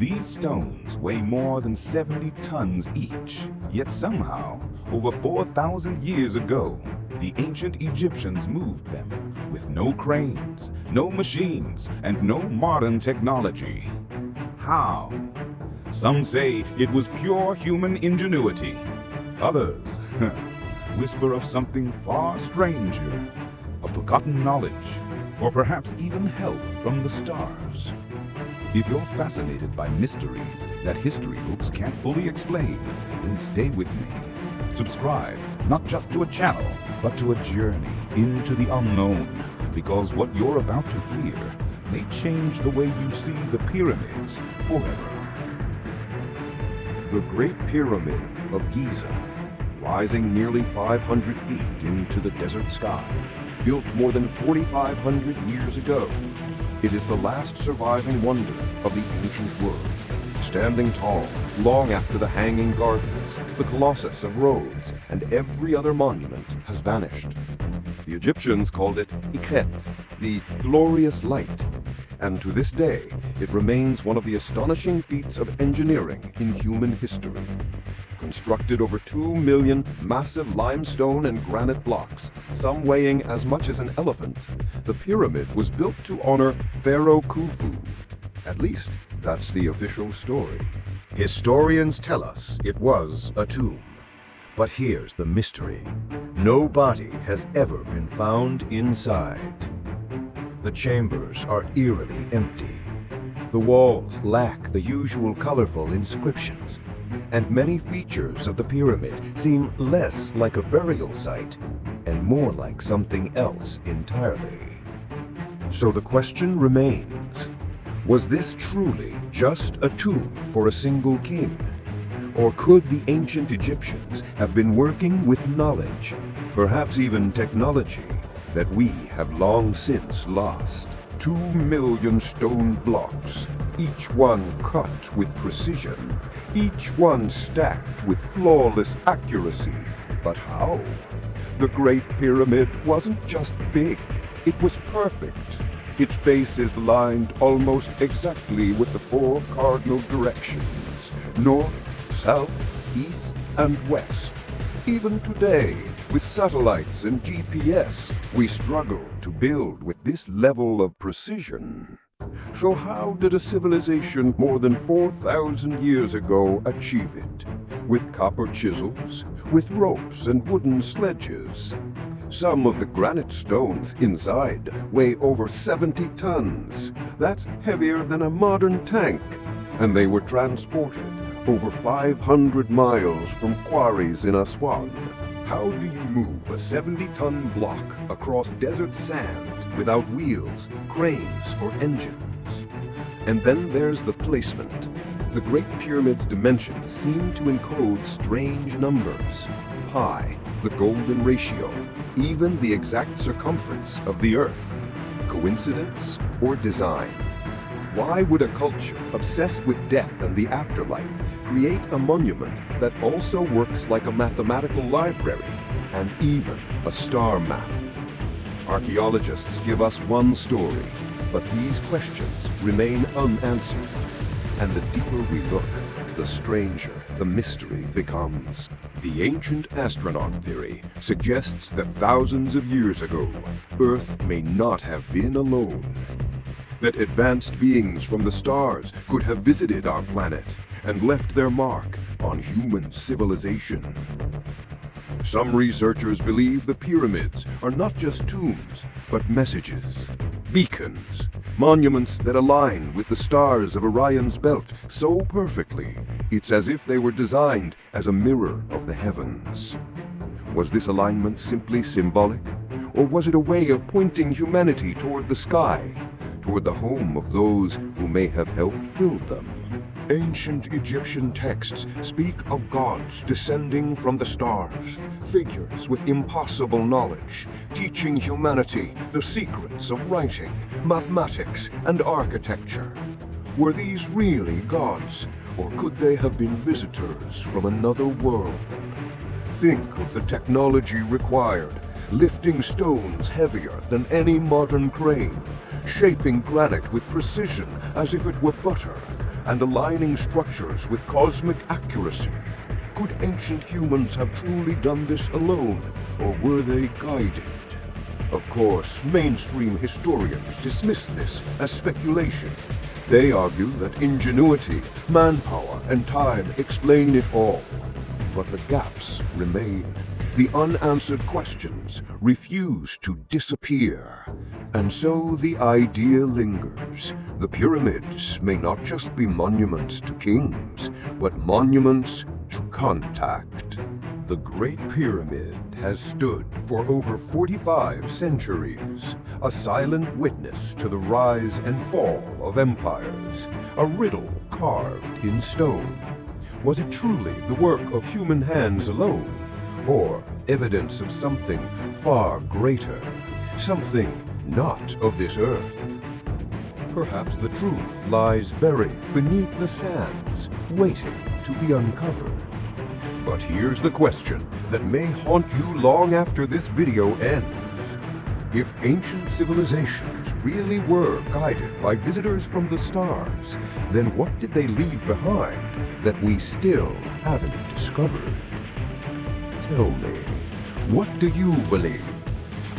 These stones weigh more than 70 tons each, yet somehow, over 4,000 years ago, the ancient Egyptians moved them with no cranes, no machines, and no modern technology. How? Some say it was pure human ingenuity. Others whisper of something far stranger, of forgotten knowledge, or perhaps even help from the stars. If you're fascinated by mysteries that history books can't fully explain, then stay with me. Subscribe, not just to a channel, but to a journey into the unknown, because what you're about to hear may change the way you see the pyramids forever. The Great Pyramid of Giza, rising nearly 500 feet into the desert sky, built more than 4,500 years ago. It is the last surviving wonder of the ancient world, standing tall long after the Hanging Gardens, the Colossus of Rhodes, and every other monument has vanished. The Egyptians called it Ikhet, the glorious light, and to this day it remains one of the astonishing feats of engineering in human history. Constructed over 2 million massive limestone and granite blocks, some weighing as much as an elephant, the pyramid was built to honor Pharaoh Khufu. At least, that's the official story. Historians tell us it was a tomb. But here's the mystery. No body has ever been found inside. The chambers are eerily empty. The walls lack the usual colorful inscriptions, and many features of the pyramid seem less like a burial site and more like something else entirely. So the question remains, was this truly just a tomb for a single king? Or could the ancient Egyptians have been working with knowledge, perhaps even technology, that we have long since lost? 2 million stone blocks, each one cut with precision, each one stacked with flawless accuracy. But how? The Great Pyramid wasn't just big, it was perfect. Its base is lined almost exactly with the 4 cardinal directions: north, south, east, and west. Even today, with satellites and GPS, we struggle to build with this level of precision. So how did a civilization more than 4,000 years ago achieve it? With copper chisels, with ropes and wooden sledges. Some of the granite stones inside weigh over 70 tons. That's heavier than a modern tank. And they were transported over 500 miles from quarries in Aswan. How do you move a 70-ton block across desert sand without wheels, cranes, or engines? And then there's the placement. The Great Pyramid's dimensions seem to encode strange numbers. Pi, the golden ratio, even the exact circumference of the Earth. Coincidence or design? Why would a culture obsessed with death and the afterlife create a monument that also works like a mathematical library and even a star map? Archaeologists give us one story, but these questions remain unanswered. And the deeper we look, the stranger the mystery becomes. The ancient astronaut theory suggests that thousands of years ago, Earth may not have been alone. That advanced beings from the stars could have visited our planet and left their mark on human civilization. Some researchers believe the pyramids are not just tombs, but messages, beacons, monuments that align with the stars of Orion's belt so perfectly, it's as if they were designed as a mirror of the heavens. Was this alignment simply symbolic, or was it a way of pointing humanity toward the sky, toward the home of those who may have helped build them? Ancient Egyptian texts speak of gods descending from the stars, figures with impossible knowledge, teaching humanity the secrets of writing, mathematics, and architecture. Were these really gods, or could they have been visitors from another world? Think of the technology required, lifting stones heavier than any modern crane, shaping granite with precision as if it were butter, and aligning structures with cosmic accuracy. Could ancient humans have truly done this alone, or were they guided? Of course, mainstream historians dismiss this as speculation. They argue that ingenuity, manpower, and time explain it all. But the gaps remain. The unanswered questions refuse to disappear. And so the idea lingers. The pyramids may not just be monuments to kings, but monuments to contact. The Great Pyramid has stood for over 45 centuries, a silent witness to the rise and fall of empires, a riddle carved in stone. Was it truly the work of human hands alone, or evidence of something far greater, something not of this earth? Perhaps the truth lies buried beneath the sands, waiting to be uncovered. But here's the question that may haunt you long after this video ends. If ancient civilizations really were guided by visitors from the stars, then what did they leave behind that we still haven't discovered? Tell me, what do you believe?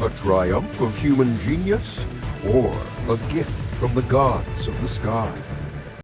A triumph of human genius, or a gift from the gods of the sky?